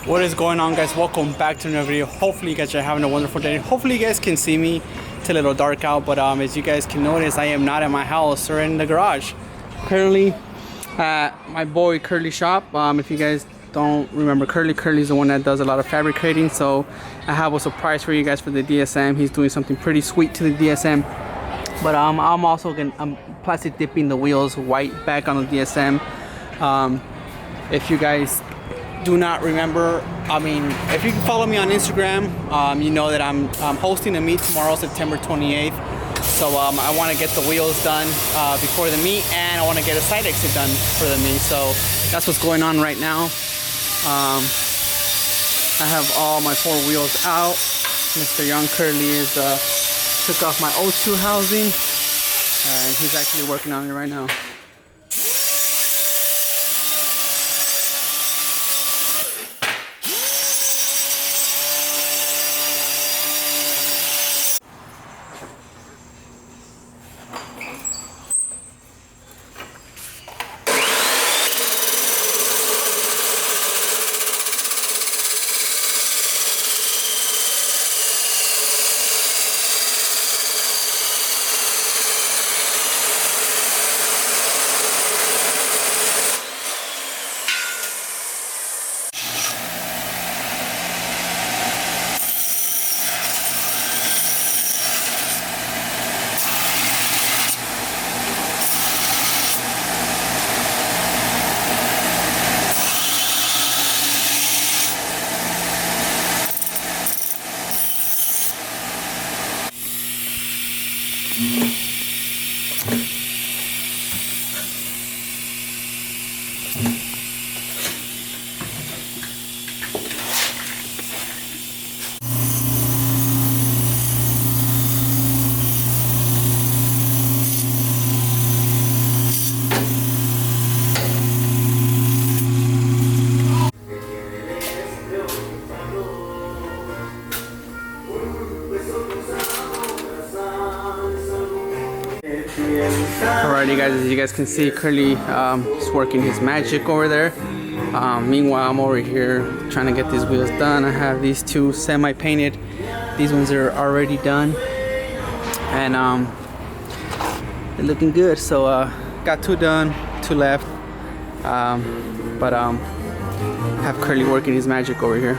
What is going on, guys? Welcome back to another video. Hopefully you guys are having a wonderful day. Hopefully you guys can see me. It's a little dark out, but as you guys can notice, I am not at my house or in the garage. Currently at my boy Curly's shop. If you guys don't remember Curly's the one that does a lot of fabricating. So I have a surprise for you guys for the DSM. He's doing something pretty sweet to the DSM. But I'm also I'm plastic dipping the wheels white back on the DSM. If you guys do not remember, if you can follow me on Instagram, you know that I'm hosting a meet tomorrow, September 28th. So I want to get the wheels done before the meet, and I want to get a side exit done for the meet. So that's what's going on right now. I have all my 4 wheels out. Mr. Young Curly is took off my O2 housing, and he's actually working on it right now. Alrighty guys, as you guys can see, Curly is working his magic over there. Meanwhile, I'm over here trying to get these wheels done. I have these 2 semi-painted. These ones are already done, and they're looking good. So got 2 done, 2 left. Have Curly working his magic over here.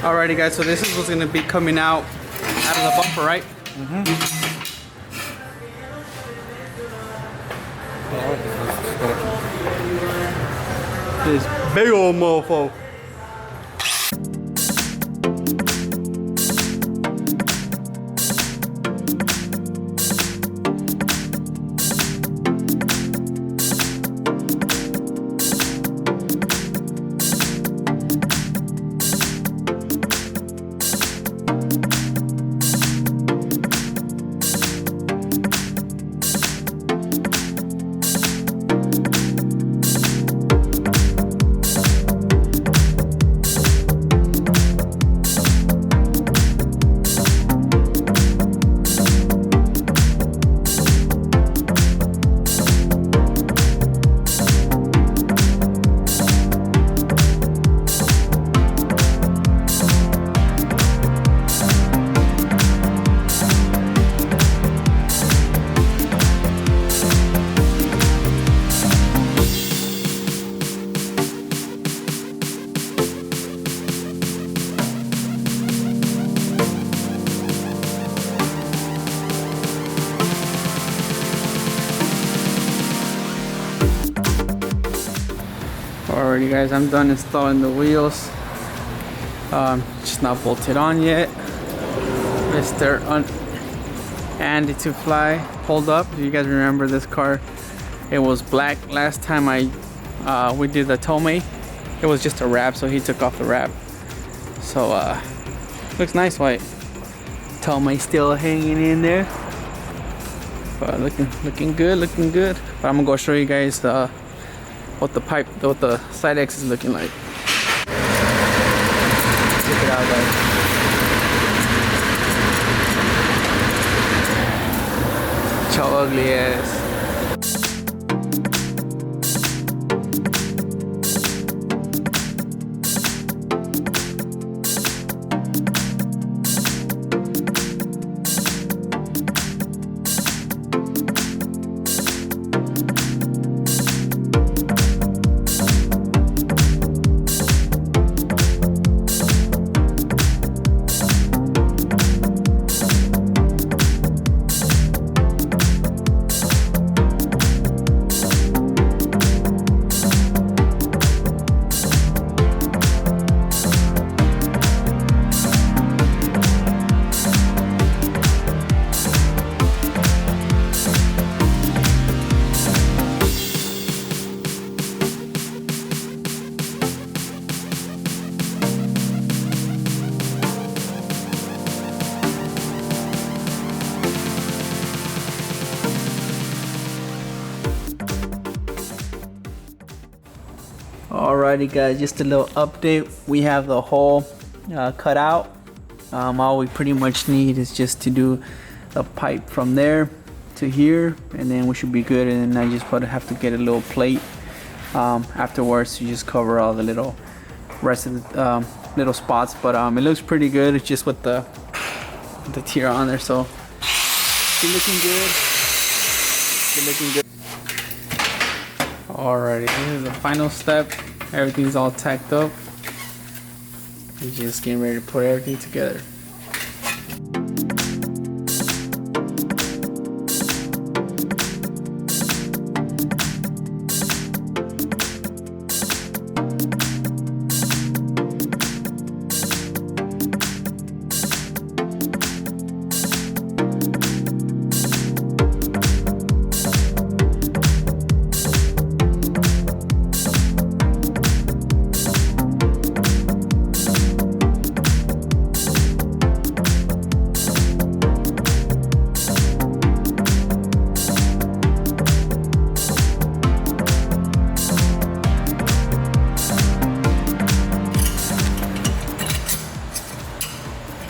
Alrighty guys, so this is what's going to be coming out of the bumper, right? This big old mofo. Alrighty guys, I'm done installing the wheels. Just not bolted on yet. Mr. Andy to fly pulled up. Do you guys remember this car? It was black last time we did the Tomei. It was just a wrap, so he took off the wrap. So looks nice white. Tomei still hanging in there, but looking good, looking good. But I'm gonna go show you guys what the side X is looking like. Check it out, guys. How ugly it is. Alrighty guys, just a little update. We have the hole cut out. All we pretty much need is just to do a pipe from there to here, and then we should be good. And then I just have to get a little plate afterwards to just cover all the little rest of the little spots. But it looks pretty good. It's just with the tier on there, so it's looking good. It's looking good. Alrighty, this is the final step. Everything's all tacked up. We're just getting ready to put everything together.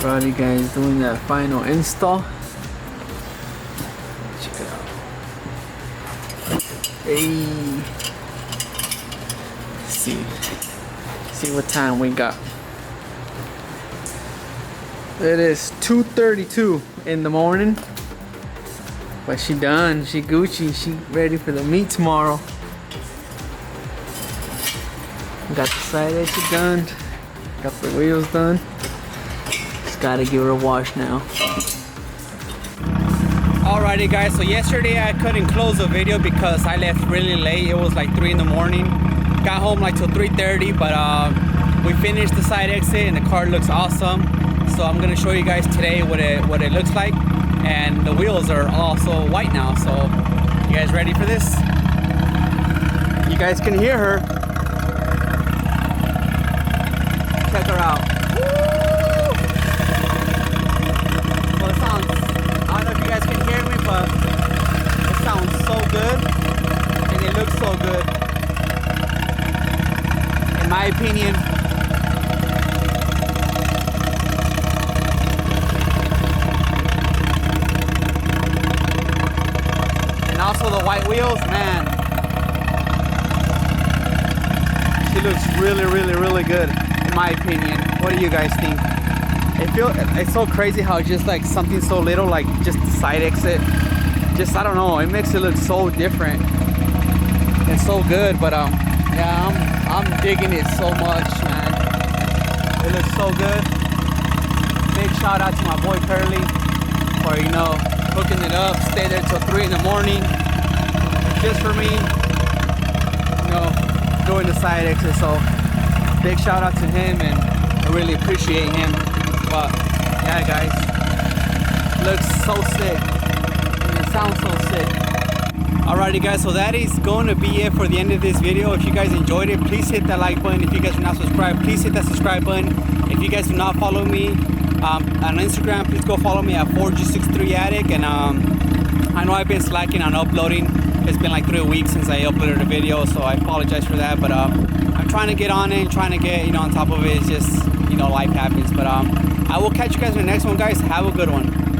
Alrighty guys, doing that final install. Check it out. Hey, see what time we got. It is 2:32 in the morning, but she done. She Gucci. She ready for the meet tomorrow. Got the side edge done. Got the wheels done. Gotta give her a wash now. Alrighty guys, so yesterday I couldn't close the video because I left really late. It was like 3 in the morning. Got home like till 3:30, but we finished the side exit and the car looks awesome. So I'm gonna show you guys today what it looks like. And the wheels are also white now, so you guys ready for this? You guys can hear her. Check her out. So good, in my opinion. And also the white wheels, man. She looks really, really, really good, in my opinion. What do you guys think? It's so crazy how just like something so little, like just the side exit, just I don't know, it makes it look so different. It's so good, but yeah, I'm digging it so much, man. It looks so good. Big shout out to my boy Curly for hooking it up. Stay there till 3 in the morning just for me. doing the side exit. So big shout out to him, and I really appreciate him. But yeah, guys, looks so sick. And it sounds so sick. Alrighty guys, so that is going to be it for the end of this video. If you guys enjoyed it, please hit that like button. If you guys are not subscribed, please hit that subscribe button. If you guys do not follow me on Instagram, please go follow me at 4G63Attic. And I know I've been slacking on uploading. It's been like 3 weeks since I uploaded a video, so I apologize for that. But I'm trying to get on it, trying to get on top of it. It's just life happens. But I will catch you guys in the next one, guys. Have a good one.